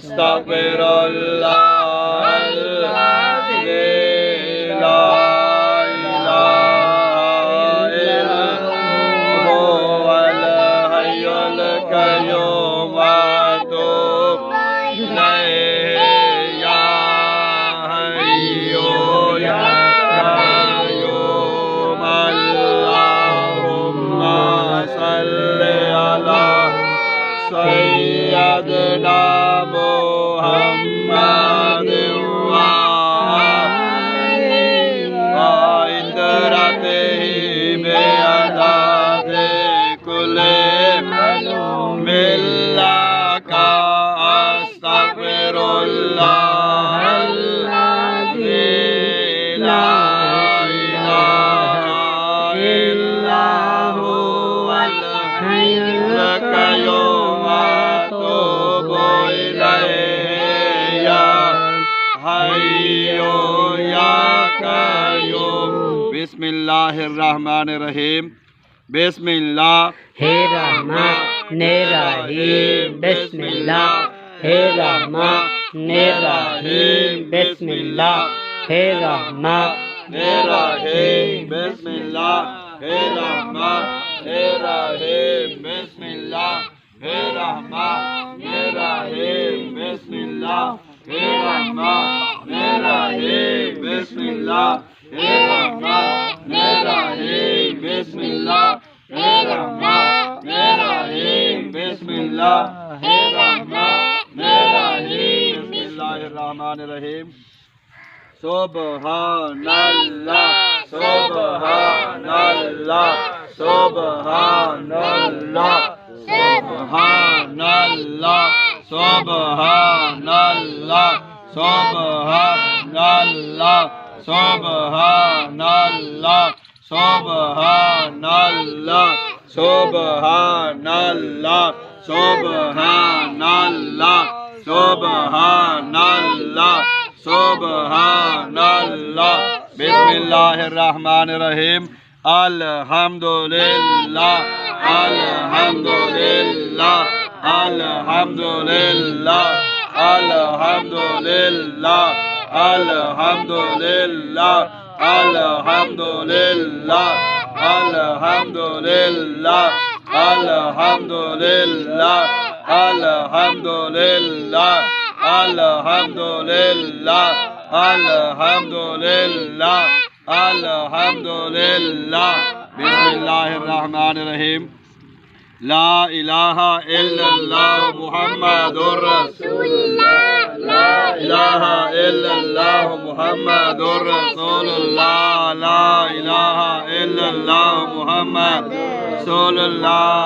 अस्तगफिरुल्लाहल्लज़ी ला इलाहा इल्ला हुवल हय्युल क़य्यूम व अतूबु इलैहि या हय्यु या क़य्यूम अल्लाहुम्मा सल्लि अला सय्यदना मुहम्मद व इंदरातिही बेअदादे कुले मिल्लाका अस्तगफिरुल्लाहल्लज़ी ला इलाहा इल्ला हुवल हय्युल क़य्यूम व अतूबु इलैहि या हय्यु या क़य्यूम। बिस्मिल्लाहिर्रहमानिर्रहीम। बिस्मिल्लाहिर्रहमानिर्रहीम। बिस्मिल्लाहिर्रहमानिर्रहीम। बिस्मिल्लाहिर्रहमानिर्रहीम। बिस्मिल्लाहिर्रहमानिर्रहीम। बिस्मिल्लाहिर्रहमानिर्रहीम। बिस्मिल्लाहिर्रहमानिर्रहीम। बिस्मिल्लाहिर्रहमानिर्रहीम। बिस्मिल्लाहिर्रहमानिर्रहीम। बिस्मिल्लाहिर्रहमानिर्रहीम। बिस्मिल्लाहिर्रहमानिर्रहीम। सुब्हानल्लाह सुब्हानल्लाह सुब्हानल्लाह सुब्हानल्लाह सुब्हानल्लाह सुब्हानल्लाह सुब्हानल्लाह सुब्हानल्लाह सुब्हानल्लाह सुब्हानल्लाह सुब्हानल्लाह सुब्हानल्लाह। बिस्मिल्लाहिर्रहमानिर्रहीम। अल्हम्दुलिल्लाह अल्हम्दुलिल्लाह अल्हम्दुलिल्लाह अल्हम्दुलिल्लाह अल्हम्दुलिल्लाह अल्हम्दुलिल्लाह अल्हम्दुलिल्लाह अल्हम्दुलिल्लाह अल्हम्दुलिल्लाह अल्हम्दुलिल्लाह अल्हम्दुलिल्लाह अल्हम्दुलिल्लाह। बिस्मिल्लाहिर्रहमानिर्रहीम। ला इलाहा इल्लल्लाह मुहम्मदुर रसूलुल्लाह। ला इलाहा इल्लल्लाह मुहम्मदुर रसूलुल्लाह। ला इलाहा इल्लल्लाह मुहम्मदुर रसूलुल्लाह।